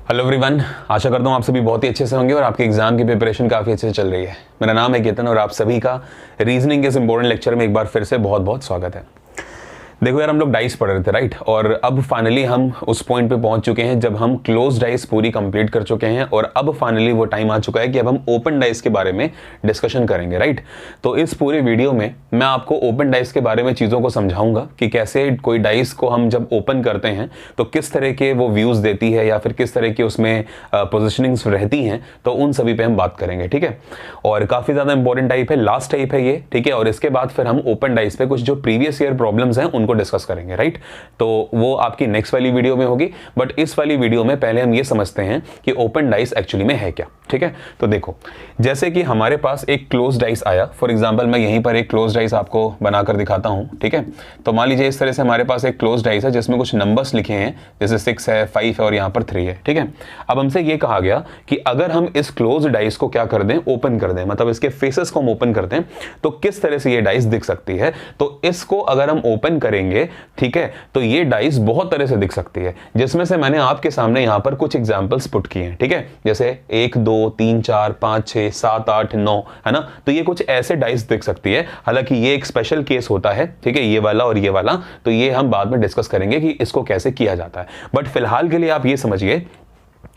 Hello everyone, आशा करता हूँ आप सभी बहुत ही अच्छे से होंगे और आपके एग्जाम की प्रिपरेशन काफ़ी अच्छे से चल रही है। मेरा नाम है केतन और आप सभी का रीजनिंग के इस इंपॉर्टेंट लेक्चर में एक बार फिर से बहुत बहुत स्वागत है। देखो यार, हम लोग डाइस पढ़ रहे थे राइट, और अब फाइनली हम उस पॉइंट पे पहुंच चुके हैं जब हम क्लोज डाइस पूरी कंप्लीट कर चुके हैं और अब फाइनली वो टाइम आ चुका है कि अब हम ओपन डाइस के बारे में डिस्कशन करेंगे राइट। तो इस पूरे वीडियो में मैं आपको ओपन डाइस के बारे में चीज़ों को समझाऊंगा कि कैसे कोई डाइस को हम जब ओपन करते हैं तो किस तरह के वो व्यूज़ देती है या फिर किस तरह की उसमें पोजिशनिंग्स रहती हैं, तो उन सभी पे हम बात करेंगे। ठीक है, और काफ़ी ज़्यादा इंपॉर्टेंट टाइप है, लास्ट टाइप है ये। ठीक है, और इसके बाद फिर हम ओपन डाइस पे कुछ जो प्रीवियस ईयर प्रॉब्लम्स हैं उनको डिस्कस करेंगे राइट। तो वो आपकी नेक्स्ट वाली वीडियो में होगी, बट इस वाली वीडियो में पहले हम ये समझते हैं कि ओपन डाइस एक्चुअली में है क्या। ठीक है, तो देखो जैसे कि हमारे पास एक क्लोज डाइस आया, फॉर एग्जांपल मैं यहीं पर एक क्लोज डाइस आपको बनाकर दिखाता हूं। ठीक है, तो मान लीजिए इस तरह से हमारे पास एक क्लोज डाइस है जिसमें कुछ नंबर्स लिखे हैं, जैसे 6 है, 5 है और यहां पर 3 है। ठीक है, अब हमसे ये कहा गया कि अगर हम इस क्लोज डाइस को क्या कर दें, ओपन कर दें, मतलब इसके फेसेस को हम ओपन कर दें तो किस तरह से ये डाइस दिख सकती है। तो इसको अगर हम ओपन करेंगे, ठीक है, तो ये डाइस बहुत तरह से दिख सकती है, जिसमें से मैंने आपके सामने यहां पर कुछ एग्जांपल्स पुट किए हैं। ठीक है, जैसे 1 2 3 4 5 6 7 8 9 है ना, तो ये कुछ ऐसे डाइस दिख सकती है। हालांकि ये एक स्पेशल केस होता है, ठीक है, ये वाला और ये वाला, तो ये हम बाद में डिस्कस करेंगे कि इसको कैसे किया जाता है। बट फिलहाल के लिए आप ये समझिए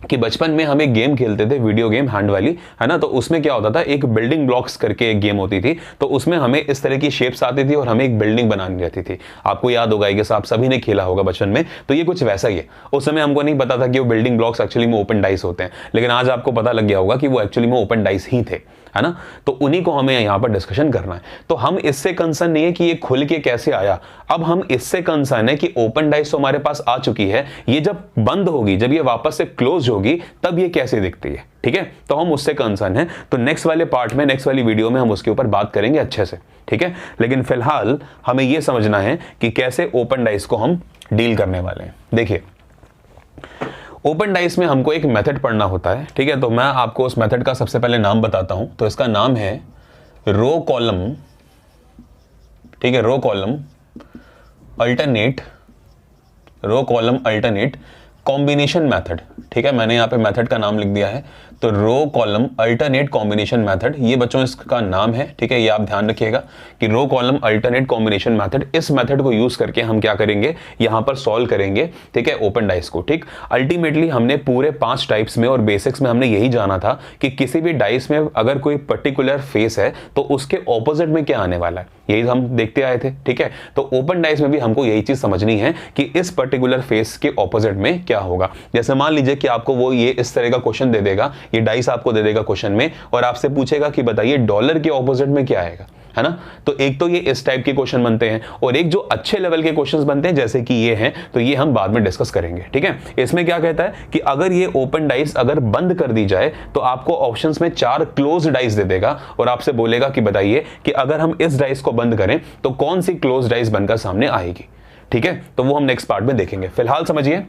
कि बचपन में हम एक गेम खेलते थे, वीडियो गेम हैंड वाली, है ना। तो उसमें क्या होता था, एक बिल्डिंग ब्लॉक्स करके एक गेम होती थी, तो उसमें हमें इस तरह की शेप्स आती थी और हमें एक बिल्डिंग बनानी रहती थी। आपको याद होगा कि आप सभी ने खेला होगा बचपन में, तो ये कुछ वैसा ही है। उस समय हमको नहीं पता था कि वो बिल्डिंग ब्लॉक्स एक्चुअली में ओपन डाइस होते हैं, लेकिन आज आपको पता लग गया होगा कि वो एक्चुअली में ओपन डाइस ही थे, है ना। तो उन्हीं को हमें यहां पर डिस्कशन करना है। तो हम इससे कंसर्न नहीं है कि ये खुल के कैसे आया, अब हम इससे कंसर्न है कि ओपन डाइस तो हमारे पास आ चुकी है, ये जब बंद होगी, जब ये वापस से क्लोज होगी, तब ये कैसे दिखती है। ठीक है, तो हम उससे कंसर्न है। तो नेक्स्ट वाले पार्ट में, नेक्स्ट वाली वीडियो में हम उसके ऊपर बात करेंगे अच्छे से। ठीक है, लेकिन फिलहाल हमें यह समझना है कि कैसे ओपन डाइस को हम डील करने वाले हैं। देखिए, ओपन डाइस में हमको एक मेथड पढ़ना होता है। ठीक है, तो मैं आपको उस मेथड का सबसे पहले नाम बताता हूं। तो इसका नाम है रो कॉलम। ठीक है, row column alternate, row column alternate combination method. ठीक है, मैंने यहां पे मेथड का नाम लिख दिया है, तो row column alternate combination method, ये बच्चों इसका नाम है। ठीक है, ये आप ध्यान रखिएगा कि row column alternate combination method, इस मेथड को यूज करके हम क्या करेंगे, यहां पर सॉल्व करेंगे। ठीक है, ओपन डाइस को। ठीक, अल्टीमेटली हमने पूरे 5 टाइप्स में और बेसिक्स में हमने यही जाना था कि किसी भी डाइस में अगर कोई पर्टिकुलर फेस है तो उसके ऑपोजिट में क्या आने वाला है, यही हम देखते आए थे। ठीक है, तो ओपन डाइस में भी हमको यही चीज समझनी है कि इस पर्टिकुलर फेस के ऑपोजिट में क्या होगा। जैसे मान लीजिए कि आपको वो ये इस तरह का क्वेश्चन दे देगा, ये डाइस आपको दे देगा क्वेश्चन में, और आपसे पूछेगा कि बताइए डॉलर के ऑपोजिट में क्या आएगा, है ना। तो एक तो ये इस टाइप के क्वेश्चन बनते हैं, और एक जो अच्छे लेवल के क्वेश्चंस बनते हैं जैसे कि ये हैं, तो ये हम बाद में डिस्कस करेंगे। ठीक है, इसमें क्या कहता है कि अगर ये ओपन डाइस अगर बंद कर दी जाए तो आपको ऑप्शंस में 4 क्लोज डाइस दे देगा और आपसे बोलेगा कि बताइए कि अगर हम इस डाइस को बंद करें तो कौन सी क्लोज डाइस बनकर सामने आएगी। ठीक है, तो वो हम नेक्स्ट पार्ट में देखेंगे। फिलहाल समझिए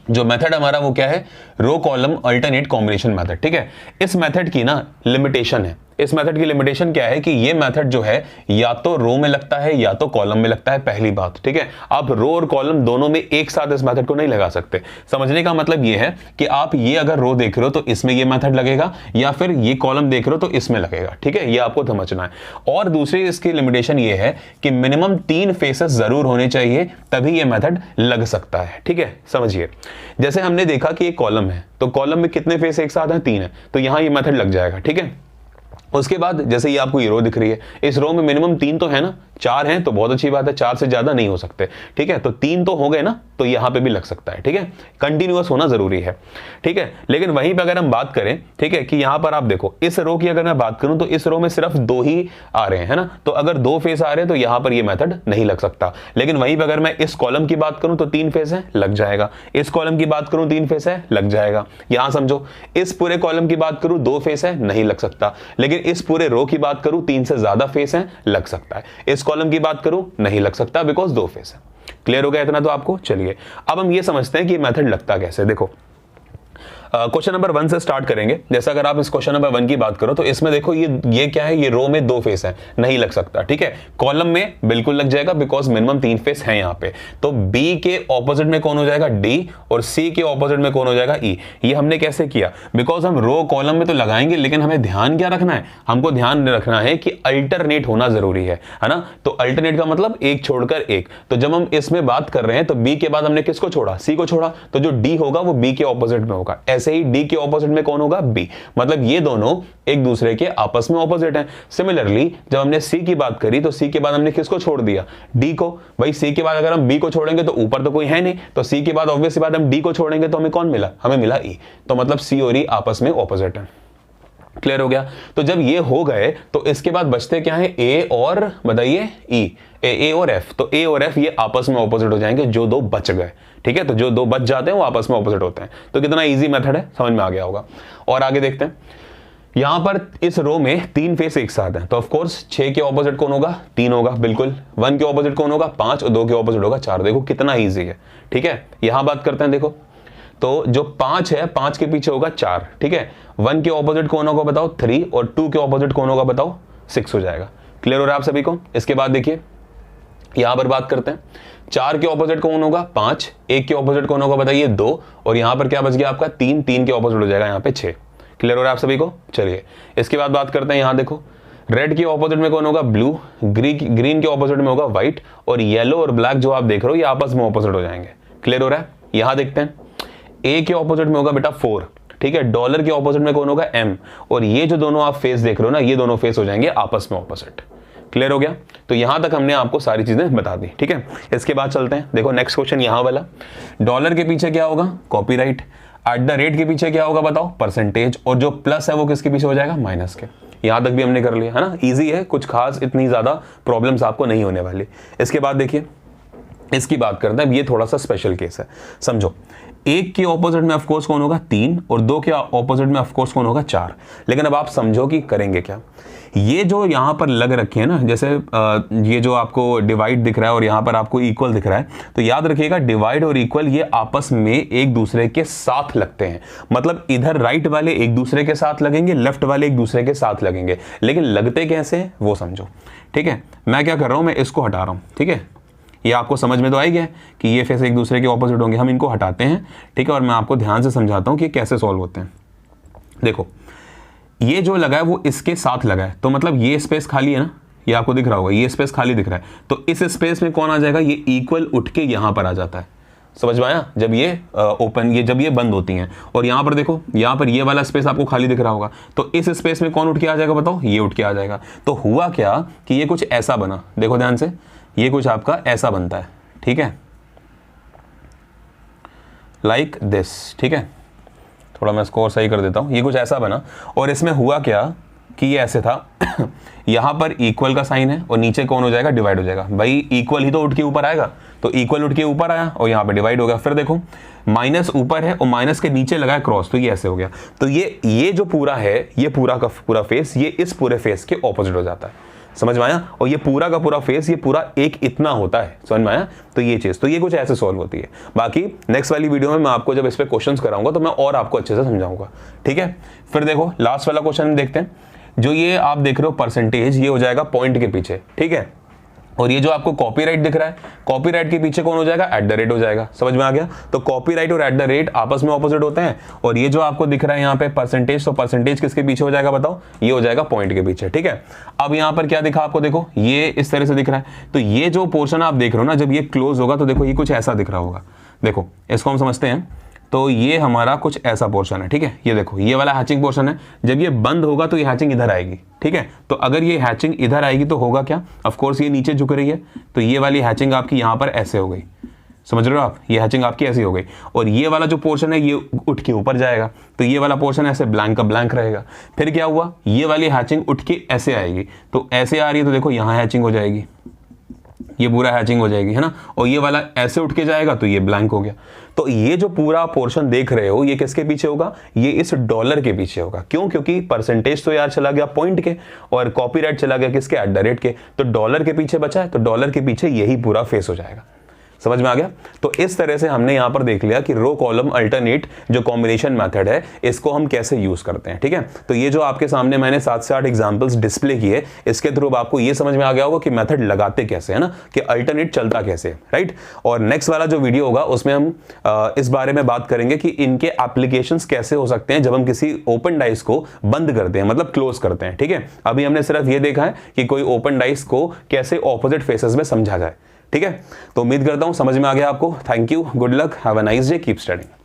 जो मेथड हमारा वो क्या है, row column alternate combination method. ठीक है, इस मेथड की ना लिमिटेशन है, इस मेथड की लिमिटेशन क्या है कि ये मेथड जो है या तो रो में लगता है या तो कॉलम में लगता है, पहली बात। ठीक है, आप रो और कॉलम दोनों में एक साथ इस मेथड को नहीं लगा सकते। समझने का मतलब ये है कि आप ये अगर रो देख रहे हो तो इसमें ये मेथड लगेगा, या फिर ये कॉलम देख रहे हो तो इसमें लगेगा। ठीक है, ये आपको समझना है। और दूसरी इसकी लिमिटेशन ये है कि मिनिमम 3 फेसेस जरूर होने चाहिए, तभी ये मेथड लग सकता है। ठीक है, समझिए, जैसे हमने देखा कि ये कॉलम है, तो कॉलम में कितने फेस एक साथ हैं, 3 है, तो यहां ये मेथड लग जाएगा। ठीक है, उसके बाद जैसे ये आपको ये रो दिख रही है, इस रो में मिनिमम 3 तो है ना, 4 हैं तो बहुत अच्छी बात है, 4 से ज्यादा नहीं हो सकते। ठीक है, तो 3 तो हो गए ना, तो यहां पे भी लग सकता है। ठीक है, कंटिन्यूअस होना जरूरी है। ठीक है, लेकिन वहीं पे अगर हम बात करें, ठीक है, कि यहां पर आप देखो इस रो की अगर मैं बात करूं तो इस रो में सिर्फ 2 ही आ रहे हैं, है ना। तो अगर 2 फेस आ रहे हैं तो यहां पर ये मेथड नहीं लग सकता। लेकिन वहीं पर अगर मैं इस कॉलम की बात करूं तो 3 फेस है, लग जाएगा। इस कॉलम की बात करूं 3 फेस है, लग जाएगा। यहां समझो, इस पूरे कॉलम की बात करूं 2 फेस है, नहीं लग सकता। लेकिन इस पूरे रो की बात करूं 3 से ज्यादा फेस है, लग सकता है। इस कॉलम की बात करूं नहीं लग सकता, बिकॉज 2 फेस है। क्लियर हो गया इतना तो आपको। चलिए अब हम ये समझते हैं कि मेथड लगता कैसे। देखो, क्वेश्चन नंबर 1 से स्टार्ट करेंगे। जैसे अगर आप इस क्वेश्चन नंबर 1 की बात करो तो इसमें देखो ये क्या है, ये रो में 2 फेस है, नहीं लग सकता, ठीक है। कॉलम में बिल्कुल लग जाएगा बिकॉज मिनिमम 3 फेस है यहाँ पे। तो बी के ऑपोजिट में कौन हो जाएगा, डी, और सी के ऑपोजिट में कौन हो जाएगा, ई। ये हमने कैसे किया, बिकॉज हम रो कॉलम में तो लगाएंगे लेकिन हमें ध्यान क्या रखना है, हमको ध्यान रखना है कि अल्टरनेट होना जरूरी है ना। तो अल्टरनेट का मतलब एक छोड़कर एक। तो जब हम इसमें बात कर रहे हैं तो बी के बाद हमने किसको छोड़ा, सी को छोड़ा, तो जो डी होगा वो बी के ऑपोजिट में होगा। ऐसे ही डी के ऑपोजिट में कौन होगा, बी, मतलब ये दोनों एक दूसरे के आपस में ऑपोजिट हैं। सिमिलरली जब हमने सी की बात करी तो सी के बाद हमने किसको छोड़ दिया, डी को। भाई सी के बाद अगर हम बी को छोड़ेंगे तो ऊपर तो कोई है नहीं, तो सी के बाद ऑब्वियसली बात हम डी को छोड़ेंगे तो हमें कौन मिला, हमें मिला ई। तो मतलब सी और ई आपस में ऑपोजिट है। क्लियर हो गया। तो जब ये हो गए तो इसके बाद बचते क्या है, ए और बताइए ई, ए और एफ। तो ए और एफ ये आपस में ऑपोजिट हो जाएंगे, जो 2 बच गए, ठीक है। तो जो 2 बच जाते हैं वो आपस में ऑपोजिट होते हैं। तो कितना इजी मेथड है, समझ में आ गया होगा। और आगे देखते हैं, यहां पर इस रो में 3 फेस एक साथ हैं, तो ऑफ कोर्स 6 के ऑपोजिट कौन होगा, 3 होगा बिल्कुल। 1 के ऑपोजिट कौन होगा, 5, और 2 के ऑपोजिट होगा 4। देखो कितना इजी है, ठीक है। यहां बात करते हैं, देखो तो जो 5 है, 5 के पीछे होगा 4, ठीक है। 1 के ऑपोजिट कौन होगा बताओ, 3, और 2 के ऑपोजिट कौन होगा बताओ, 6 हो जाएगा। क्लियर हो रहा है आप सभी को। इसके बाद देखिए यहां पर बात करते हैं, 4 के ऑपोजिट कौन होगा, 5, 1 के ऑपोजिट कौन होगा बताइए, 2, और यहां पर क्या बच गया आपका 3, 3 के ऑपोजिट हो जाएगा यहाँ पे 6। क्लियर हो रहा है आप सभी को। चलिए इसके बाद बात करते हैं, यहां देखो रेड के ऑपोजिट में कौन होगा, ब्लू, ग्रीन के ऑपोजिट में होगा व्हाइट, और येलो और ब्लैक जो आप देख रहे हो ये आपस में ऑपोजिट हो जाएंगे। क्लियर हो रहा है। यहां देखते हैं, ए के ऑपोजिट में होगा बेटा 4, ठीक है। डॉलर के ऑपोजिट में कौन होगा, एम, और ये जो दोनों आप फेस देख रहे हो ना, ये दोनों फेस हो जाएंगे आपस में ऑपोजिट। क्लियर हो गया। तो यहां तक हमने आपको सारी चीजें बता दी, ठीक है। इसके बाद चलते हैं, देखो नेक्स्ट क्वेश्चन यहां वाला, डॉलर के पीछे क्या होगा, कॉपीराइट। एट द रेट के पीछे क्या होगा बताओ, परसेंटेज, और जो प्लस है वो किसके पीछे हो जाएगा, माइनस के। यहां तक भी हमने कर लिया है ना, इजी है, कुछ खास इतनी ज्यादा प्रॉब्लम्स आपको नहीं होने वाली। इसके बाद देखिए इसकी बात करते हैं, ये थोड़ा सा स्पेशल केस है, समझो। 1 के ऑपोजिट में ऑफकोर्स कौन होगा, 3, और 2 के ऑपोजिट में ऑफकोर्स कौन होगा, 4। लेकिन अब आप समझो कि करेंगे क्या। ये जो यहां पर लग रखे हैं ना, जैसे ये जो आपको डिवाइड दिख रहा है और यहां पर आपको इक्वल दिख रहा है, तो याद रखिएगा डिवाइड और इक्वल ये आपस में एक दूसरे के साथ लगते हैं। मतलब इधर राइट वाले एक दूसरे के साथ लगेंगे, लेफ्ट वाले एक दूसरे के साथ लगेंगे, लेकिन लगते कैसे हैं वो समझो, ठीक है। मैं क्या कर रहा हूं, मैं इसको हटा रहा हूं, ठीक है। ये आपको समझ में तो आई गया कि ये फेस एक दूसरे के ऑपोजिट होंगे, हम इनको हटाते हैं, ठीक है। और मैं आपको ध्यान से समझाता हूं कि कैसे सॉल्व होते हैं। देखो ये जो लगा है वो इसके साथ लगा है, तो मतलब ये स्पेस खाली है ना, ये आपको दिख रहा होगा, ये स्पेस खाली दिख रहा है, तो इस स्पेस में कौन आ जाएगा, ये इक्वल उठ के यहां पर आ जाता है। समझ में आया। जब ये ओपन, ये जब ये बंद होती हैं, और यहां पर देखो, यहां पर ये वाला स्पेस आपको खाली दिख रहा होगा, तो इस स्पेस में कौन उठ के आ जाएगा बताओ, ये उठ के आ जाएगा। तो हुआ क्या कि ये कुछ ऐसा बना, देखो ध्यान से, ये कुछ आपका ऐसा बनता है, ठीक है, लाइक दिस, ठीक है। थोड़ा मैं इसको और सही कर देता हूं, ये कुछ ऐसा बना, और इसमें हुआ क्या कि ये ऐसे था यहां पर इक्वल का साइन है और नीचे कौन हो जाएगा, डिवाइड हो जाएगा। भाई इक्वल ही तो उठ के ऊपर आएगा, तो इक्वल उठ के ऊपर आया और यहां पे डिवाइड हो गया। फिर देखो माइनस ऊपर है और माइनस के नीचे लगा है क्रॉस, तो ये ऐसे हो गया। तो ये जो पूरा है, ये पूरा का पूरा फेस ये इस पूरे फेस के ऑपोजिट हो जाता है। समझ में आया। और ये पूरा का पूरा फेस ये पूरा एक इतना होता है, समझ में आया। तो ये चीज, तो ये कुछ ऐसे सॉल्व होती है। बाकी नेक्स्ट वाली वीडियो में मैं आपको जब इस पे क्वेश्चंस कराऊंगा तो मैं और आपको अच्छे से समझाऊंगा, ठीक है। फिर देखो लास्ट वाला क्वेश्चन देखते हैं, जो ये आप देख रहे हो परसेंटेज, ये हो जाएगा पॉइंट के पीछे, ठीक है। और ये जो आपको कॉपीराइट दिख रहा है, कॉपीराइट के पीछे कौन हो जाएगा, एट द रेट हो जाएगा। समझ में आ गया। तो कॉपीराइट और एट द रेट आपस में ऑपोजिट होते हैं। और ये जो आपको दिख रहा है यहाँ पे परसेंटेज, तो परसेंटेज किसके पीछे हो जाएगा बताओ, ये हो जाएगा पॉइंट के पीछे, ठीक है। अब यहाँ पर क्या दिखा आपको, देखो ये इस तरह से दिख रहा है। तो ये जो पोर्शन आप देख रहे हो ना, जब ये क्लोज होगा तो देखो ये कुछ ऐसा दिख रहा होगा। देखो इसको हम समझते हैं, तो ये हमारा कुछ ऐसा पोर्शन है, ठीक है। ये देखो ये वाला हैचिंग पोर्शन है, जब ये बंद होगा तो ये हैचिंग इधर आएगी, ठीक है। तो अगर ये हैचिंग इधर आएगी तो होगा क्या, ऑफ कोर्स ये नीचे झुक रही है, तो ये वाली हैचिंग आपकी यहाँ पर ऐसे हो गई, समझ रहे हो आप, ये हैचिंग आपकी ऐसी हो गई। और ये वाला जो पोर्शन है ये उठ के ऊपर जाएगा, तो ये वाला पोर्शन ऐसे ब्लैंक का ब्लैंक रहेगा। फिर क्या हुआ, ये वाली हैचिंग उठ के ऐसे आएगी, तो ऐसे आ रही है तो देखो यहाँ हैचिंग हो जाएगी, ये पूरा हैचिंग हो जाएगी, है ना। और ये वाला ऐसे उठ के जाएगा तो ये ब्लैंक हो गया। तो ये जो पूरा पोर्शन देख रहे हो ये किसके पीछे होगा, ये इस डॉलर के पीछे होगा। क्यों, क्योंकि परसेंटेज तो यार चला गया पॉइंट के और कॉपीराइट चला गया किसके, एट द रेट के। तो डॉलर के पीछे बचा है, तो डॉलर के पीछे यही पूरा फेस हो जाएगा। समझ में आ गया? तो इस तरह से हमने यहां पर देख लिया कि रो कॉलम अल्टरनेट जो कॉम्बिनेशन मेथड है इसको हम कैसे यूज करते हैं। ठीक है, तो ये जो आपके सामने मैंने 7 से 8 एग्जांपल्स डिस्प्ले किए, इसके थ्रू आपको ये समझ में आ गया होगा कि मेथड लगाते कैसे है ना, कि अल्टरनेट चलता कैसे, राइट। और नेक्स्ट वाला जो वीडियो होगा उसमें हम इस बारे में बात करेंगे कि इनके एप्लीकेशंस कैसे हो सकते हैं जब हम किसी ओपन डाइस को बंद करते हैं, मतलब क्लोज करते हैं। ठीक है, अभी हमने सिर्फ ये देखा है कि कोई ओपन डाइस को कैसे ऑपोजिट फेसेस में समझा जाए। ठीक है, तो उम्मीद करता हूं समझ में आ गया आपको। Thank you, good luck, have a nice day, keep studying.